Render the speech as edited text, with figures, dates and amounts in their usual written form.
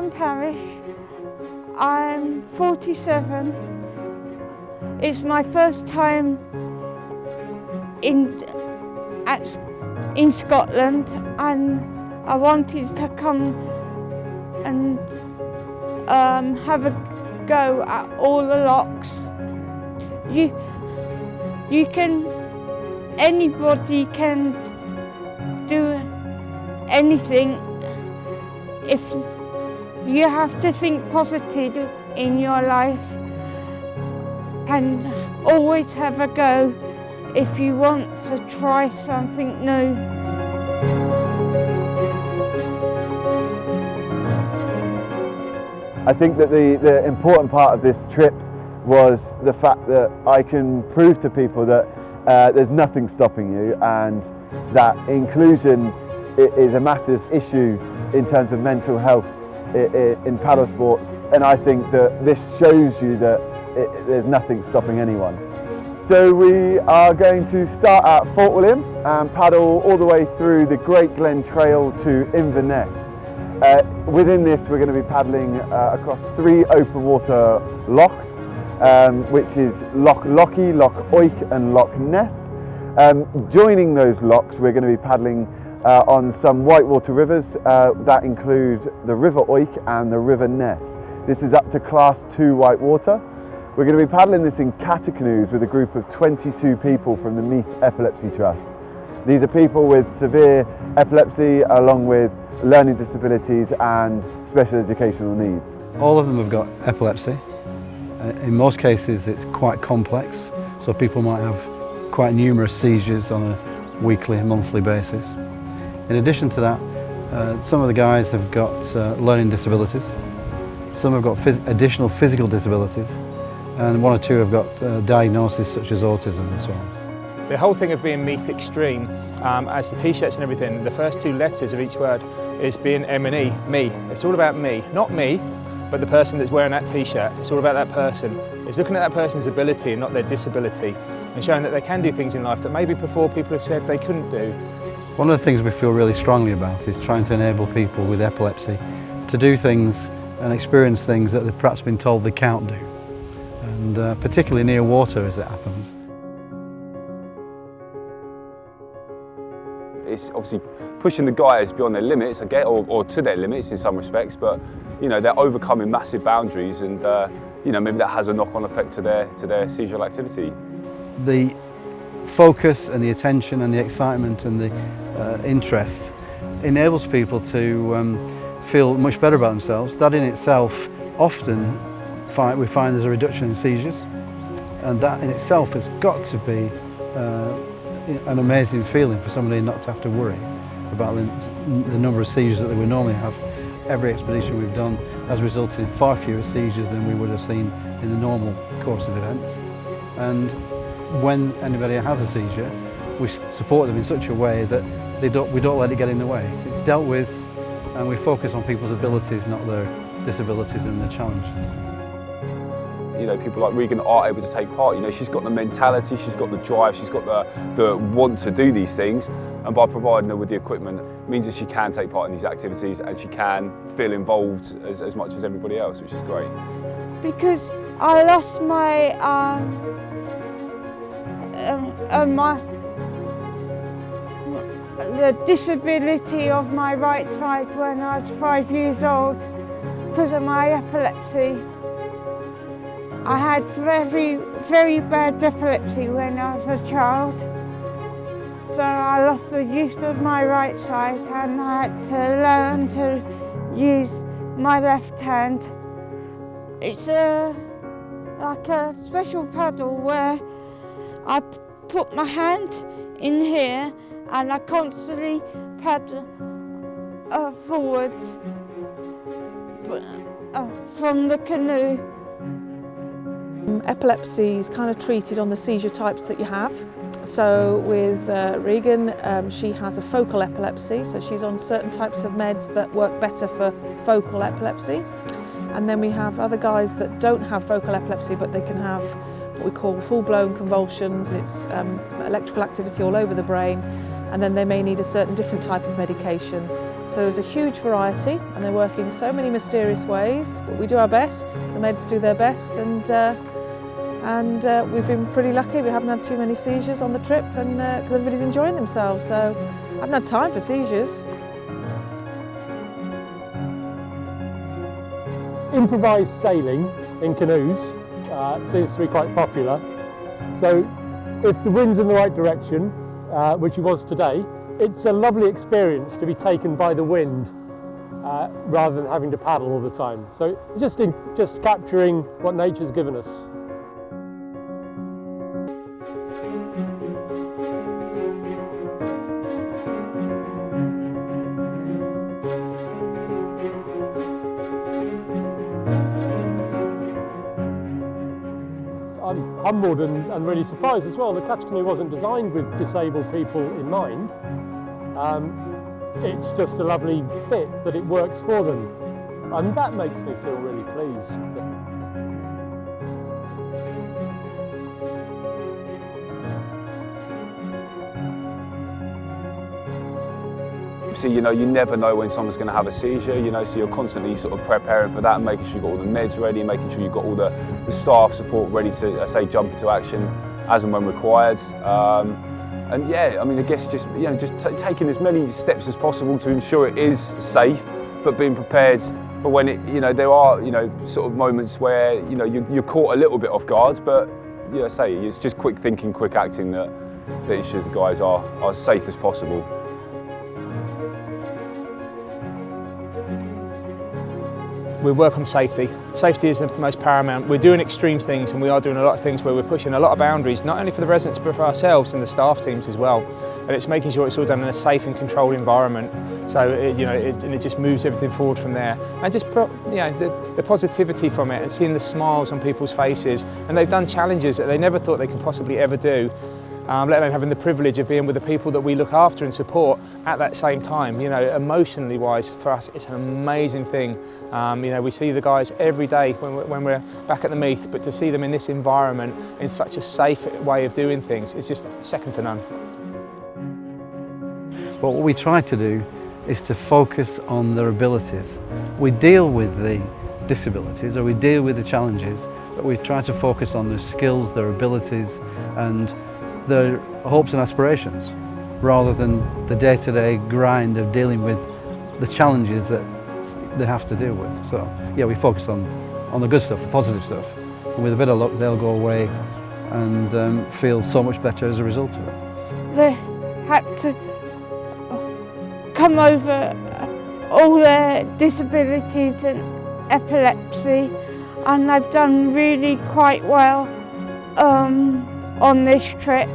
Glen parish. I'm 47. It's my first time in Scotland, and I wanted to come and have a go at all the locks. Anybody can do anything if you have to think positive in your life and always have a go if you want to try something new. I think that the important part of this trip was the fact that I can prove to people that there's nothing stopping you, and that inclusion is a massive issue in terms of mental health in paddle sports, and I think that this shows you that there's nothing stopping anyone. So we are going to start at Fort William and paddle all the way through the Great Glen Trail to Inverness. Within this we're going to be paddling across 3 open water lochs, which is Loch Lochy, Loch Oich and Loch Ness. Joining those lochs we're going to be paddling on some whitewater rivers that include the River Oich and the River Ness. This is up to Class 2 whitewater. We're going to be paddling this in kata canoes with a group of 22 people from the Meath Epilepsy Trust. These are people with severe epilepsy along with learning disabilities and special educational needs. All of them have got epilepsy. In most cases it's quite complex, so people might have quite numerous seizures on a weekly and monthly basis. In addition to that, some of the guys have got learning disabilities, some have got additional physical disabilities, and 1 or 2 have got diagnoses such as autism and so on. The whole thing of being Meath Extreme, as the t-shirts and everything, the first 2 letters of each word is being M&E, me. It's all about me, not me, but the person that's wearing that t-shirt. It's all about that person. It's looking at that person's ability and not their disability, and showing that they can do things in life that maybe before people have said they couldn't do. One of the things we feel really strongly about is trying to enable people with epilepsy to do things and experience things that they've perhaps been told they can't do, and particularly near water as it happens. It's obviously pushing the guys beyond their limits, I get, or to their limits in some respects, but you know, they're overcoming massive boundaries, and you know, maybe that has a knock-on effect to their seizure activity. The focus and the attention and the excitement and the interest enables people to feel much better about themselves. That in itself, often we find there's a reduction in seizures, and that in itself has got to be an amazing feeling for somebody not to have to worry about the number of seizures that they would normally have. Every expedition we've done has resulted in far fewer seizures than we would have seen in the normal course of events. And when anybody has a seizure, we support them in such a way that we don't let it get in the way. It's dealt with, and we focus on people's abilities, not their disabilities and their challenges. You know, people like Regan are able to take part. You know, she's got the mentality, she's got the drive, she's got the want to do these things, and by providing her with the equipment means that she can take part in these activities and she can feel involved as much as everybody else, which is great. Because I lost the disability of my right side when I was 5 years old because of my epilepsy. I had very, very bad epilepsy when I was a child. So I lost the use of my right side and I had to learn to use my left hand. It's like a special paddle where I put my hand in here and I constantly paddle forwards from the canoe. Epilepsy is kind of treated on the seizure types that you have. So with Regan, she has a focal epilepsy, so she's on certain types of meds that work better for focal epilepsy. And then we have other guys that don't have focal epilepsy, but they can have what we call full-blown convulsions. It's electrical activity all over the brain, and then they may need a certain different type of medication. So there's a huge variety, and they work in so many mysterious ways. But we do our best, the meds do their best, and we've been pretty lucky. We haven't had too many seizures on the trip, and because everybody's enjoying themselves, so I haven't had time for seizures. Improvised sailing in canoes seems to be quite popular. So if the wind's in the right direction, which it was today, it's a lovely experience to be taken by the wind rather than having to paddle all the time. So just capturing what nature's given us. I'm humbled and really surprised as well. The catch canoe wasn't designed with disabled people in mind. It's just a lovely fit that it works for them, and that makes me feel really pleased. So, you know, you never know when someone's going to have a seizure, you know, so you're constantly sort of preparing for that and making sure you've got all the meds ready, making sure you've got all the staff support ready to, jump into action as and when required. And yeah, I mean, I guess just taking as many steps as possible to ensure it is safe, but being prepared for when it, you know, there are, you know, sort of moments where, you know, you're caught a little bit off guard, but, you know, it's just quick thinking, quick acting that ensures the guys are as safe as possible. We work on safety. Safety is the most paramount. We're doing extreme things, and we are doing a lot of things where we're pushing a lot of boundaries, not only for the residents but for ourselves and the staff teams as well. And it's making sure it's all done in a safe and controlled environment. So it just moves everything forward from there. And just the positivity from it, and seeing the smiles on people's faces. And they've done challenges that they never thought they could possibly ever do. Let alone having the privilege of being with the people that we look after and support at that same time. You know, emotionally wise, for us, it's an amazing thing. You know, we see the guys every day when we're back at the Meath, but to see them in this environment, in such a safe way of doing things, it's just second to none. But what we try to do is to focus on their abilities. We deal with the disabilities, or we deal with the challenges, but we try to focus on their skills, their abilities, and their hopes and aspirations, rather than the day-to-day grind of dealing with the challenges that they have to deal with. So yeah, we focus on the good stuff, the positive stuff, and with a bit of luck they'll go away and feel so much better as a result of it. They had to come over all their disabilities and epilepsy, and they've done really quite well on this trip.